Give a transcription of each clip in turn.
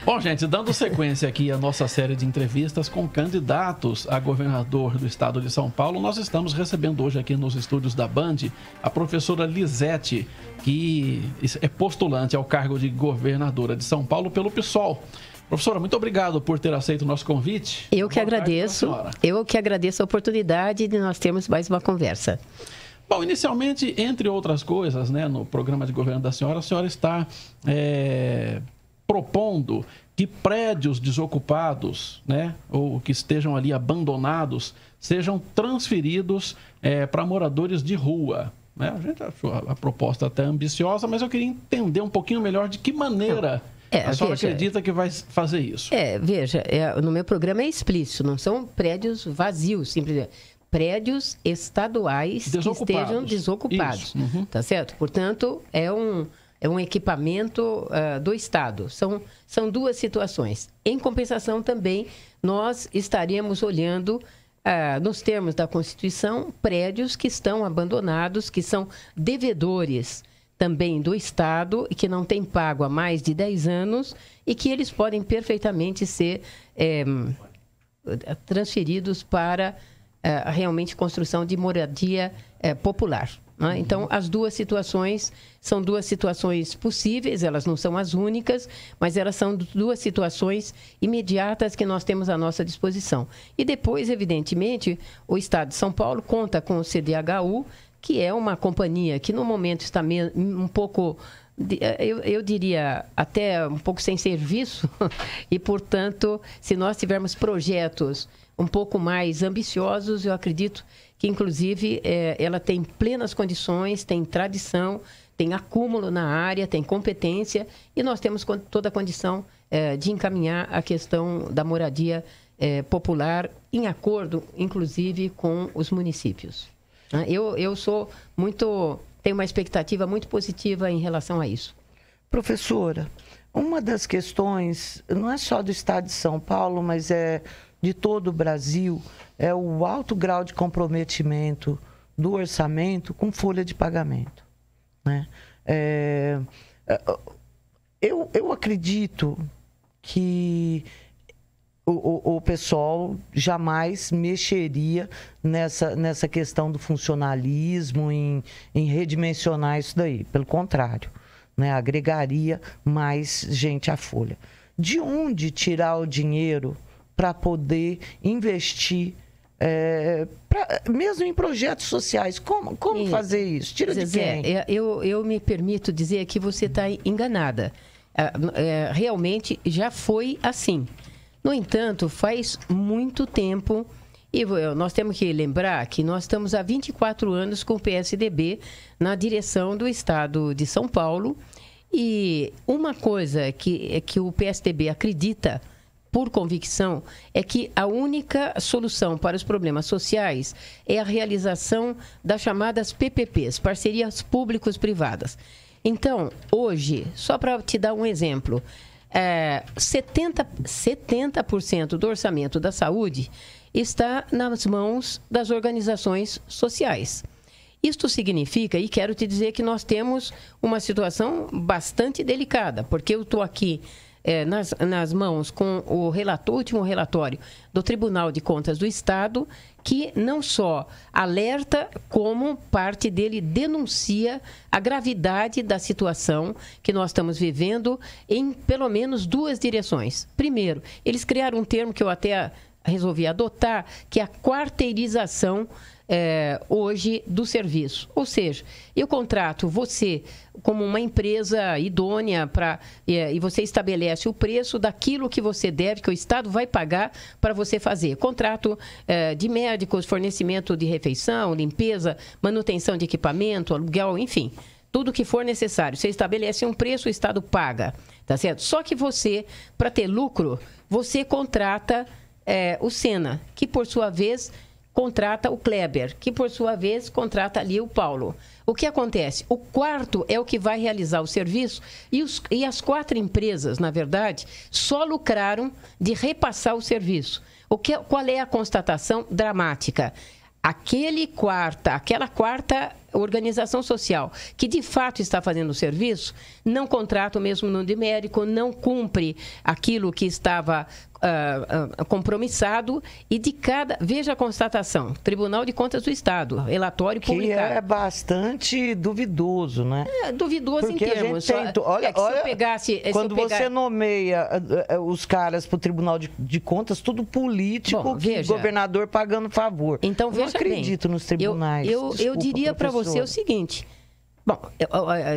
Bom, gente, dando sequência aqui à nossa série de entrevistas com candidatos a governador do estado de São Paulo, nós estamos recebendo hoje aqui nos estúdios da Band a professora Lisete, que é postulante ao cargo de governadora de São Paulo pelo PSOL. Professora, muito obrigado por ter aceito o nosso convite. Eu que agradeço a oportunidade de nós termos mais uma conversa. Bom, inicialmente, entre outras coisas, né, no programa de governo da senhora, a senhora está propondo que prédios desocupados, né, ou que estejam ali abandonados, sejam transferidos para moradores de rua. Né? A gente achou a proposta até ambiciosa, mas eu queria entender um pouquinho melhor de que maneira a senhora acredita que vai fazer isso. Veja, no meu programa é explícito, não são prédios vazios, simplesmente. Prédios estaduais que estejam desocupados, tá certo? Portanto, é um equipamento do Estado. São duas situações. Em compensação, também, nós estaremos olhando, nos termos da Constituição, prédios que estão abandonados, que são devedores também do Estado e que não têm pago há mais de 10 anos e que eles podem perfeitamente ser transferidos para realmente construção de moradia popular. Né? Então, as duas situações são duas situações possíveis, elas não são as únicas, mas elas são duas situações imediatas que nós temos à nossa disposição. E depois, evidentemente, o Estado de São Paulo conta com o CDHU, que é uma companhia que no momento está um pouco, eu diria, até um pouco sem serviço, e, portanto, se nós tivermos projetos um pouco mais ambiciosos, eu acredito que, inclusive, ela tem plenas condições, tem tradição, tem acúmulo na área, tem competência, e nós temos toda a condição de encaminhar a questão da moradia popular em acordo, inclusive, com os municípios. Eu tenho uma expectativa muito positiva em relação a isso. Professora, uma das questões, não é só do Estado de São Paulo, mas de todo o Brasil, é o alto grau de comprometimento do orçamento com folha de pagamento. Né? Eu acredito que o pessoal jamais mexeria nessa questão do funcionalismo, em redimensionar isso daí. Pelo contrário, né? Agregaria mais gente à folha. De onde tirar o dinheiro para poder investir, mesmo em projetos sociais? Como fazer isso? Tira de quem? Eu me permito dizer que você está enganada. Realmente já foi assim. No entanto, faz muito tempo, e nós temos que lembrar que nós estamos há 24 anos com o PSDB na direção do Estado de São Paulo, e uma coisa que o PSDB acredita, por convicção, é que a única solução para os problemas sociais é a realização das chamadas PPPs, parcerias públicos-privadas. Então, hoje, só para te dar um exemplo, 70% do orçamento da saúde está nas mãos das organizações sociais. Isto significa, e quero te dizer que nós temos uma situação bastante delicada, porque eu estou aqui nas mãos com o último relatório do Tribunal de Contas do Estado, que não só alerta, como parte dele denuncia a gravidade da situação que nós estamos vivendo em pelo menos duas direções. Primeiro, eles criaram um termo que eu até resolvi adotar, que é a quarteirização hoje do serviço. Ou seja, eu contrato você como uma empresa idônea e você estabelece o preço daquilo que você deve, que o Estado vai pagar para você fazer. Contrato de médicos, fornecimento de refeição, limpeza, manutenção de equipamento, aluguel, enfim. Tudo que for necessário. Você estabelece um preço, o Estado paga. Tá certo? Só que você, para ter lucro, você contrata o Sena, que por sua vez contrata o Kleber, que por sua vez contrata ali o Paulo. O que acontece? O quarto é o que vai realizar o serviço e as quatro empresas, na verdade, só lucraram de repassar o serviço. Qual é a constatação dramática? Aquela quarta organização social que de fato está fazendo o serviço, não contrata o mesmo número de médico, não cumpre aquilo que estava compromissado, e veja a constatação, Tribunal de Contas do Estado, relatório publicado. Que é bastante duvidoso, né? Duvidoso porque em termos. Olha, quando você nomeia os caras para o Tribunal de Contas, tudo político, o governador pagando favor. Então, veja bem. Eu não acredito nos tribunais. Eu diria para você o seguinte... Bom,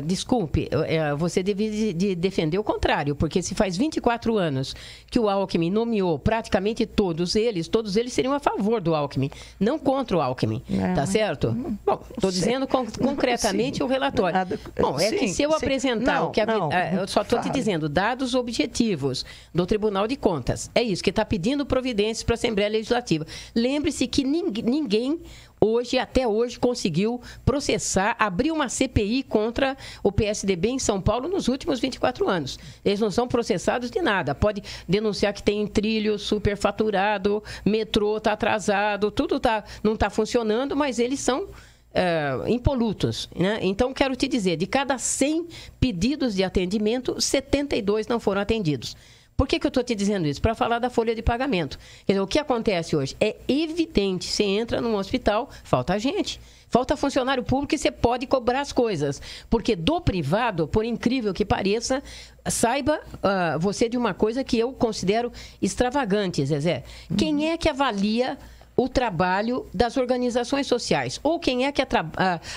desculpe, você deve defender o contrário, porque se faz 24 anos que o Alckmin nomeou praticamente todos eles seriam a favor do Alckmin, não contra o Alckmin, tá certo? Bom, estou dizendo concretamente o relatório. Bom, que se eu apresentar eu só estou te dizendo, dados objetivos do Tribunal de Contas, é isso, que está pedindo providências para a Assembleia Legislativa. Lembre-se que ninguém... até hoje, conseguiu processar, abrir uma CPI contra o PSDB em São Paulo nos últimos 24 anos. Eles não são processados de nada. Pode denunciar que tem trilho superfaturado, metrô está atrasado, tudo não está funcionando, mas eles são impolutos, né? Então, quero te dizer, de cada 100 pedidos de atendimento, 72 não foram atendidos. Por que eu estou te dizendo isso? Para falar da folha de pagamento. Quer dizer, o que acontece hoje? É evidente, você entra num hospital, falta gente, falta funcionário público e você pode cobrar as coisas. Porque do privado, por incrível que pareça, saiba você de uma coisa que eu considero extravagante, Zezé. Quem é que avalia o trabalho das organizações sociais? Ou quem é que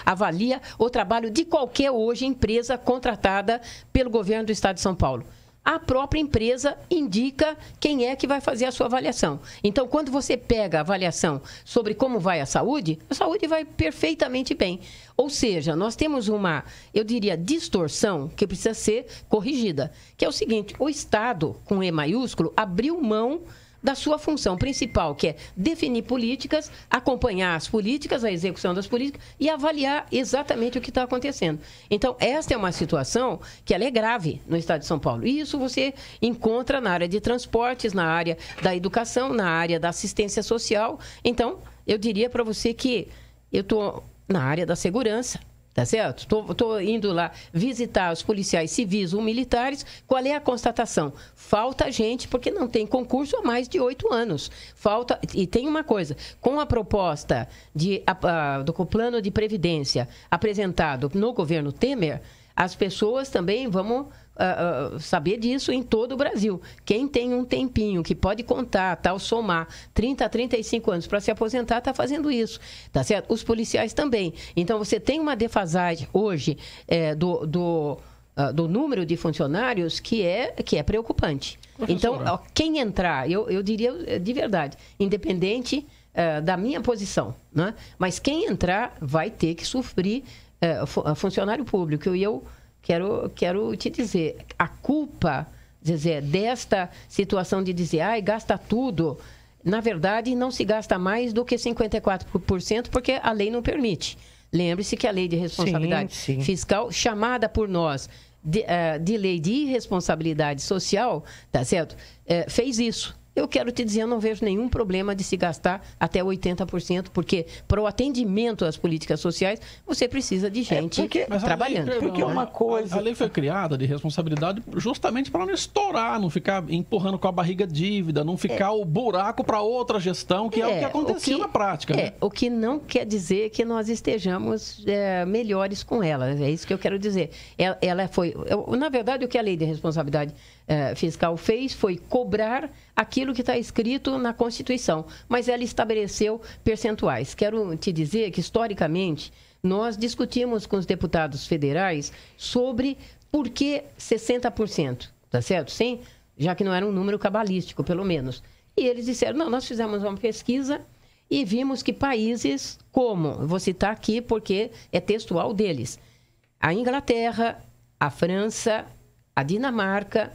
avalia o trabalho de qualquer hoje empresa contratada pelo governo do Estado de São Paulo? A própria empresa indica quem é que vai fazer a sua avaliação. Então, quando você pega a avaliação sobre como vai a saúde vai perfeitamente bem. Ou seja, nós temos uma, eu diria, distorção que precisa ser corrigida, que é o seguinte: o Estado, com E maiúsculo, abriu mão da sua função principal, que é definir políticas, acompanhar as políticas, a execução das políticas e avaliar exatamente o que está acontecendo. Então, esta é uma situação que ela é grave no Estado de São Paulo. E isso você encontra na área de transportes, na área da educação, na área da assistência social. Então, eu diria para você que eu estou na área da segurança. Tá certo? Estou indo lá visitar os policiais civis ou militares. Qual é a constatação? Falta gente porque não tem concurso há mais de 8 anos. Falta. E tem uma coisa: com a proposta do plano de previdência apresentado no governo Temer, as pessoas também vão saber disso em todo o Brasil. Quem tem um tempinho, que pode contar, somar 30 a 35 anos para se aposentar, está fazendo isso, tá certo? Os policiais também. Então, você tem uma defasagem hoje do número de funcionários que é preocupante. Professora. Então, quem entrar, eu diria de verdade, independente da minha posição, né? Mas quem entrar vai ter que sofrer funcionário público. E eu quero te dizer, a culpa, Zezé, desta situação de dizer, gasta tudo, na verdade, não se gasta mais do que 54%, porque a lei não permite. Lembre-se que a lei de responsabilidade fiscal, chamada por nós de lei de irresponsabilidade social, tá certo? Fez isso. Eu quero te dizer, eu não vejo nenhum problema de se gastar até 80%, porque para o atendimento às políticas sociais, você precisa de gente trabalhando. Porque uma coisa... A lei foi criada de responsabilidade justamente para não estourar, não ficar empurrando com a barriga dívida, não ficar o buraco para outra gestão, que é o que acontecia na prática. Né? O que não quer dizer que nós estejamos melhores com ela. É isso que eu quero dizer. Ela foi... Na verdade, o que a lei de responsabilidade fiscal fez foi cobrar aquilo que está escrito na Constituição, mas ela estabeleceu percentuais. Quero te dizer que, historicamente, nós discutimos com os deputados federais sobre por que 60%, tá certo? Sim, já que não era um número cabalístico, pelo menos. E eles disseram, não, nós fizemos uma pesquisa e vimos que países como, vou citar aqui porque é textual deles, a Inglaterra, a França, a Dinamarca,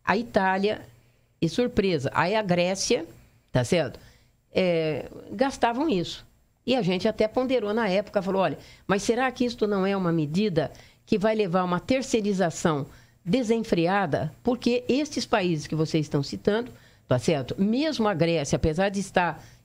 a Itália e, surpresa, aí a Grécia, tá certo? Gastavam isso. E a gente até ponderou na época, falou, olha, mas será que isto não é uma medida que vai levar a uma terceirização desenfreada? Porque estes países que vocês estão citando, tá certo? Mesmo a Grécia, apesar de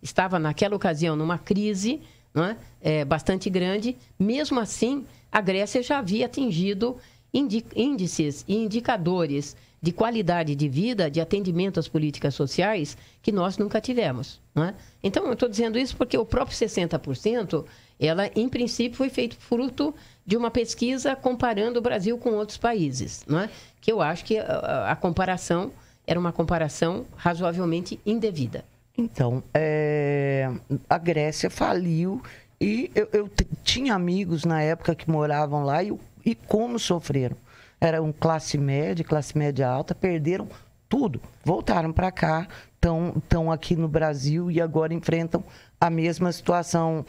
estava naquela ocasião numa crise, não é? Bastante grande. Mesmo assim, a Grécia já havia atingido índices e indicadores de qualidade de vida, de atendimento às políticas sociais, que nós nunca tivemos. Não é? Então, eu estou dizendo isso porque o próprio 60%, ela, em princípio, foi feito fruto de uma pesquisa comparando o Brasil com outros países. Não é? Que eu acho que a comparação era uma comparação razoavelmente indevida. Então, a Grécia faliu e eu tinha amigos na época que moravam lá e como sofreram. Eram classe média alta, perderam tudo. Voltaram para cá, estão aqui no Brasil e agora enfrentam a mesma situação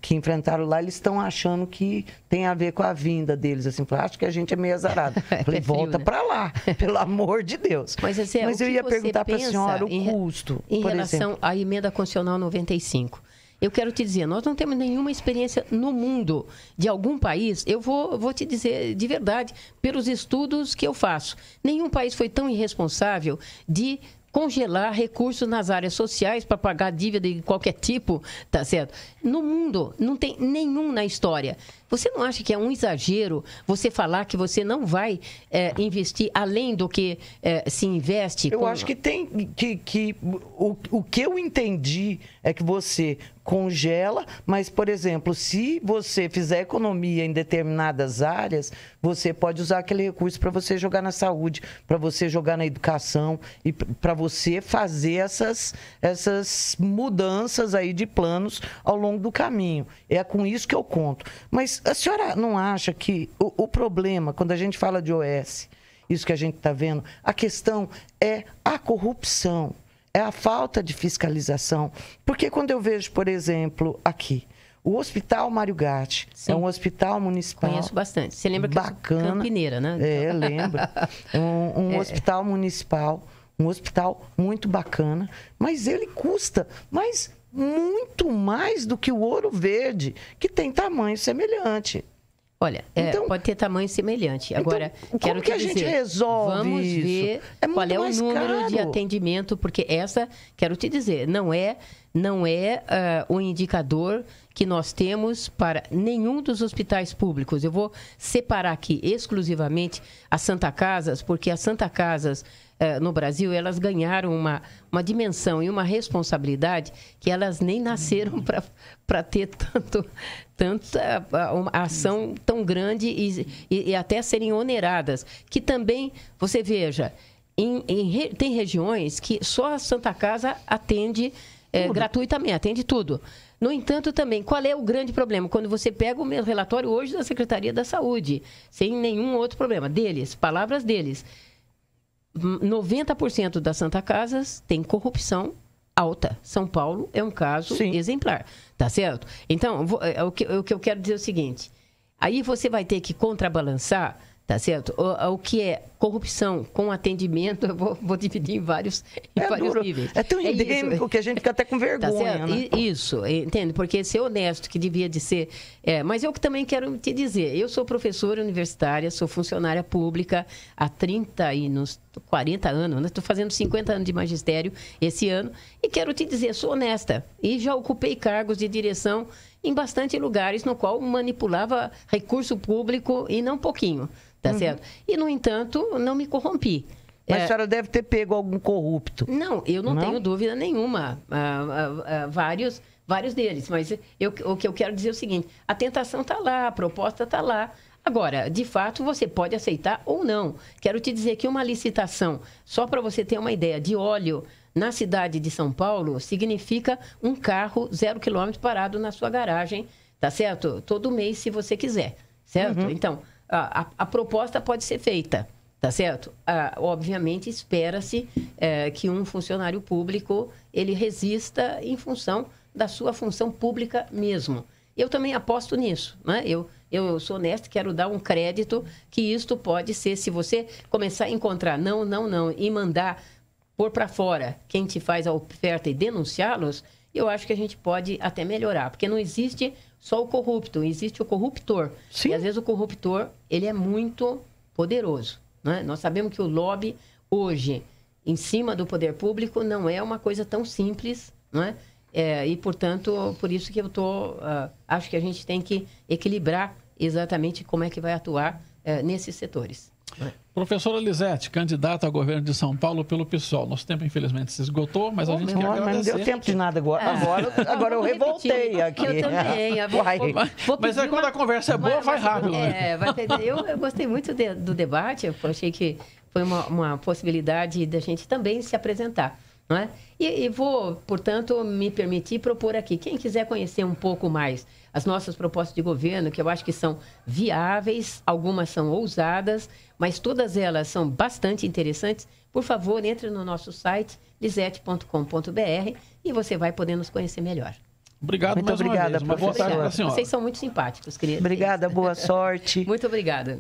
que enfrentaram lá. Eles estão achando que tem a ver com a vinda deles. Assim, acho que a gente é meio azarado. Falei, volta para lá, pelo amor de Deus. Mas eu ia perguntar para a senhora o custo. Em relação à emenda constitucional 95. Eu quero te dizer, nós não temos nenhuma experiência no mundo de algum país, eu vou te dizer de verdade, pelos estudos que eu faço. Nenhum país foi tão irresponsável de congelar recursos nas áreas sociais para pagar dívida de qualquer tipo, tá certo? No mundo, não tem nenhum na história. Você não acha que é um exagero você falar que você não vai investir além do que se investe? Eu acho que tem o que eu entendi é que você congela, mas, por exemplo, se você fizer economia em determinadas áreas, você pode usar aquele recurso para você jogar na saúde, para você jogar na educação e para você fazer essas mudanças aí de planos ao longo do caminho. É com isso que eu conto. Mas a senhora não acha que o problema, quando a gente fala de OS, isso que a gente está vendo, a questão é a corrupção, é a falta de fiscalização? Porque quando eu vejo, por exemplo, aqui, o Hospital Mário Gatti, é um hospital municipal. Conheço bastante. Você lembra que bacana, eu sou campineira, né? Lembro. Um hospital municipal, um hospital muito bacana, mas ele custa muito mais do que o Ouro Verde, que tem tamanho semelhante. Olha, então, pode ter tamanho semelhante. Agora, então, quero como que a gente resolve vamos isso? ver qual é o número de atendimento, porque quero te dizer, não é o indicador que nós temos para nenhum dos hospitais públicos. Eu vou separar aqui exclusivamente as Santa Casas, porque as Santa Casas no Brasil, elas ganharam uma dimensão e uma responsabilidade que elas nem nasceram para ter tanta uma ação tão grande e até serem oneradas. Que também, você veja, tem regiões que só a Santa Casa atende gratuitamente, atende tudo. No entanto, também, qual é o grande problema? Quando você pega o meu relatório hoje da Secretaria da Saúde, sem nenhum outro problema, palavras deles, 90% das Santa Casas tem corrupção alta. São Paulo é um caso exemplar, tá certo? Então, o que eu quero dizer é o seguinte, aí você vai ter que contrabalançar, tá certo? O que é corrupção com atendimento, eu vou dividir em vários níveis. É tão endêmico que a gente fica até com vergonha, tá certo? Né? Isso, entende? Porque ser honesto, que devia de ser... mas eu que também quero te dizer, eu sou professora universitária, sou funcionária pública há 40 anos, né? Estou fazendo 50 anos de magistério esse ano, e quero te dizer, sou honesta, e já ocupei cargos de direção em bastante lugares no qual manipulava recurso público e não pouquinho. Tá certo? E, no entanto, não me corrompi. Mas a senhora deve ter pego algum corrupto. Não, eu não tenho dúvida nenhuma. Vários deles. Mas o que eu quero dizer é o seguinte, a tentação está lá, a proposta está lá. Agora, de fato, você pode aceitar ou não. Quero te dizer que uma licitação, só para você ter uma ideia, de óleo na cidade de São Paulo, significa um carro 0 km parado na sua garagem, tá certo? Todo mês, se você quiser, certo? Então... A proposta pode ser feita, tá certo? Obviamente, espera-se que um funcionário público ele resista em função da sua função pública mesmo. Eu também aposto nisso, né? Eu sou honesta, quero dar um crédito que isto pode ser, se você começar a encontrar não, e mandar pôr para fora quem te faz a oferta e denunciá-los, eu acho que a gente pode até melhorar, porque não existe só o corrupto, existe o corruptor. Sim. E às vezes o corruptor, ele é muito poderoso, né? Nós sabemos que o lobby hoje, em cima do poder público, não é uma coisa tão simples, né? E, portanto, por isso que eu acho que a gente tem que equilibrar exatamente como é que vai atuar nesses setores. Professora Lisete, candidata ao governo de São Paulo pelo PSOL. Nosso tempo, infelizmente, se esgotou, mas a gente quer agradecer. Mas não deu tempo de nada agora. Agora eu revoltei aqui. Eu também. Mas quando a conversa é boa, vai rápido. Eu gostei muito do debate. Eu achei que foi uma possibilidade da gente também se apresentar. Não é? E vou, portanto, me permitir propor aqui. Quem quiser conhecer um pouco mais as nossas propostas de governo, que eu acho que são viáveis, algumas são ousadas, mas todas elas são bastante interessantes, por favor, entre no nosso site, lisete.com.br, e você vai poder nos conhecer melhor. Obrigado, muito obrigada, uma boa tarde para a senhora. Vocês são muito simpáticos, queridos. Obrigada, boa sorte. Muito obrigada.